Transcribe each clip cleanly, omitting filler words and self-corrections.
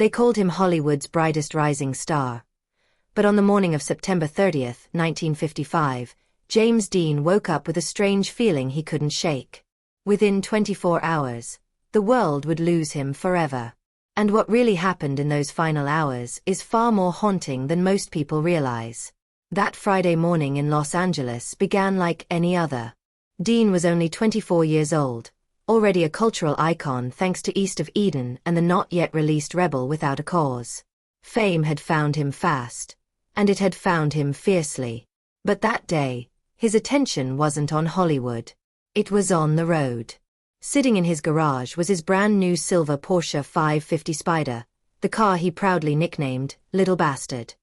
They called him Hollywood's brightest rising star. But on the morning of September 30th, 1955, James Dean woke up with a strange feeling he couldn't shake. Within 24 hours, the world would lose him forever. And what really happened in those final hours is far more haunting than most people realize. That Friday morning in Los Angeles began like any other. Dean was only 24 years old, already a cultural icon thanks to East of Eden and the not-yet-released Rebel Without a Cause. Fame had found him fast, and it had found him fiercely. But that day, his attention wasn't on Hollywood. It was on the road. Sitting in his garage was his brand-new silver Porsche 550 Spider, the car he proudly nicknamed Little Bastard.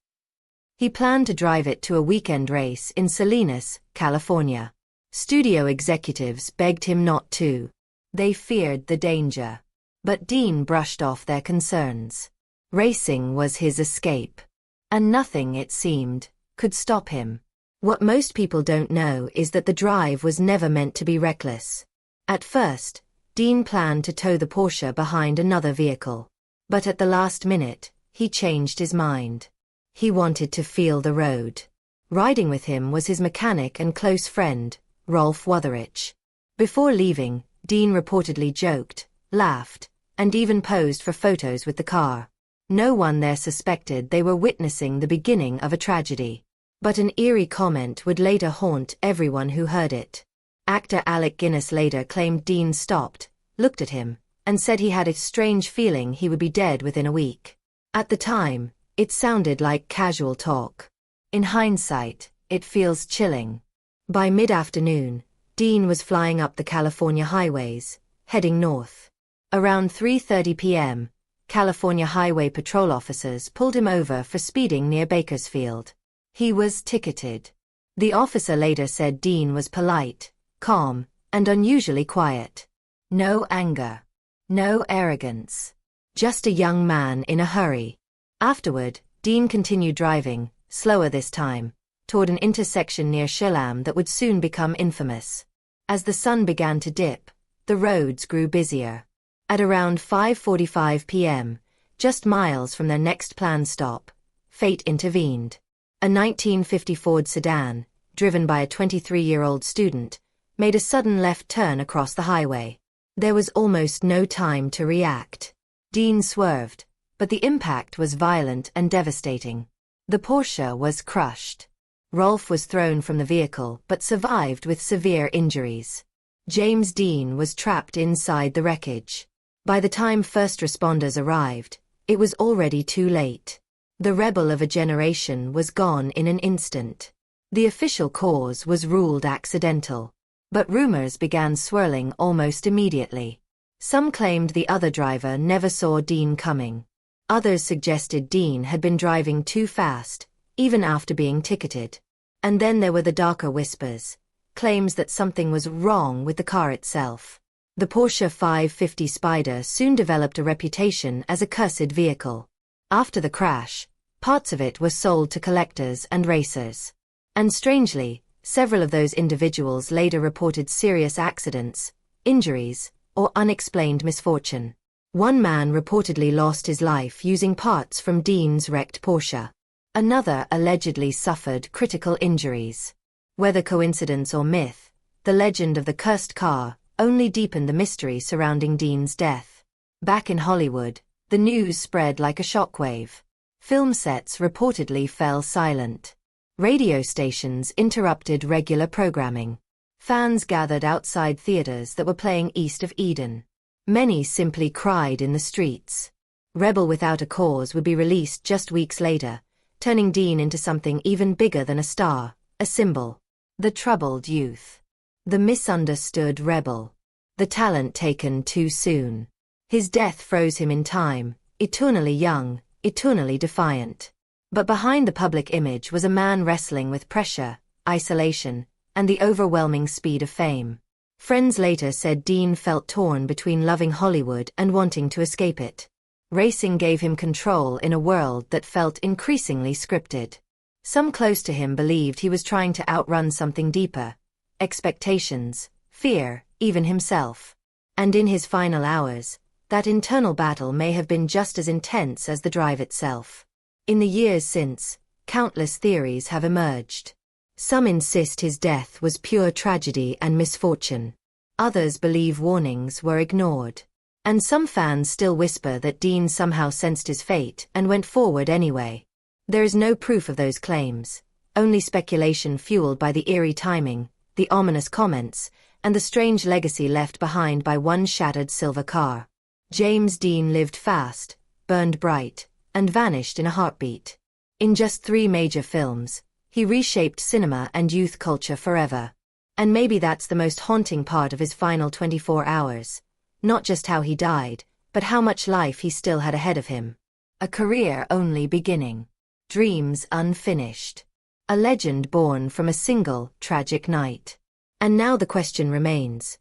He planned to drive it to a weekend race in Salinas, California. Studio executives begged him not to. They feared the danger. But Dean brushed off their concerns. Racing was his escape. And nothing, it seemed, could stop him. What most people don't know is that the drive was never meant to be reckless. At first, Dean planned to tow the Porsche behind another vehicle. But at the last minute, he changed his mind. He wanted to feel the road. Riding with him was his mechanic and close friend, Rolf Wotherich. Before leaving, Dean reportedly joked, laughed, and even posed for photos with the car. No one there suspected they were witnessing the beginning of a tragedy. But an eerie comment would later haunt everyone who heard it. Actor Alec Guinness later claimed Dean stopped, looked at him, and said he had a strange feeling he would be dead within a week. At the time, it sounded like casual talk. In hindsight, it feels chilling. By mid-afternoon, Dean was flying up the California highways, heading north. Around 3:30 p.m., California Highway Patrol officers pulled him over for speeding near Bakersfield. He was ticketed. The officer later said Dean was polite, calm, and unusually quiet. No anger. No arrogance. Just a young man in a hurry. Afterward, Dean continued driving, slower this time, toward an intersection near Shillam that would soon become infamous. As the sun began to dip, the roads grew busier. At around 5:45 p.m., just miles from their next planned stop, fate intervened. A 1950 Ford sedan, driven by a 23-year-old student, made a sudden left turn across the highway. There was almost no time to react. Dean swerved, but the impact was violent and devastating. The Porsche was crushed. Rolf was thrown from the vehicle but survived with severe injuries. James Dean was trapped inside the wreckage. By the time first responders arrived, it was already too late. The rebel of a generation was gone in an instant. The official cause was ruled accidental. But rumors began swirling almost immediately. Some claimed the other driver never saw Dean coming. Others suggested Dean had been driving too fast, even after being ticketed. And then there were the darker whispers, claims that something was wrong with the car itself. The Porsche 550 Spider soon developed a reputation as a cursed vehicle. After the crash, parts of it were sold to collectors and racers. And strangely, several of those individuals later reported serious accidents, injuries, or unexplained misfortune. One man reportedly lost his life using parts from Dean's wrecked Porsche. Another allegedly suffered critical injuries. Whether coincidence or myth, the legend of the cursed car only deepened the mystery surrounding Dean's death. Back in Hollywood, the news spread like a shockwave. Film sets reportedly fell silent. Radio stations interrupted regular programming. Fans gathered outside theaters that were playing East of Eden. Many simply cried in the streets. Rebel Without a Cause would be released just weeks later, turning Dean into something even bigger than a star, a symbol. The troubled youth. The misunderstood rebel. The talent taken too soon. His death froze him in time, eternally young, eternally defiant. But behind the public image was a man wrestling with pressure, isolation, and the overwhelming speed of fame. Friends later said Dean felt torn between loving Hollywood and wanting to escape it. Racing gave him control in a world that felt increasingly scripted. Some close to him believed he was trying to outrun something deeper, expectations, fear, even himself. And in his final hours, That internal battle may have been just as intense as the drive itself. In the years since, countless theories have emerged. Some insist his death was pure tragedy and misfortune. Others believe warnings were ignored. And some fans still whisper that Dean somehow sensed his fate and went forward anyway. There is no proof of those claims, only speculation fueled by the eerie timing, the ominous comments, and the strange legacy left behind by one shattered silver car. James Dean lived fast, burned bright, and vanished in a heartbeat. In just 3 major films, he reshaped cinema and youth culture forever. And maybe that's the most haunting part of his final 24 hours. Not just how he died, but how much life he still had ahead of him. A career only beginning. Dreams unfinished. A legend born from a single, tragic night. And now the question remains.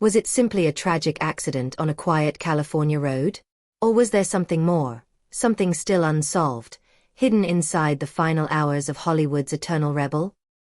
Was it simply a tragic accident on a quiet California road? Or was there something more, something still unsolved, hidden inside the final hours of Hollywood's eternal rebel?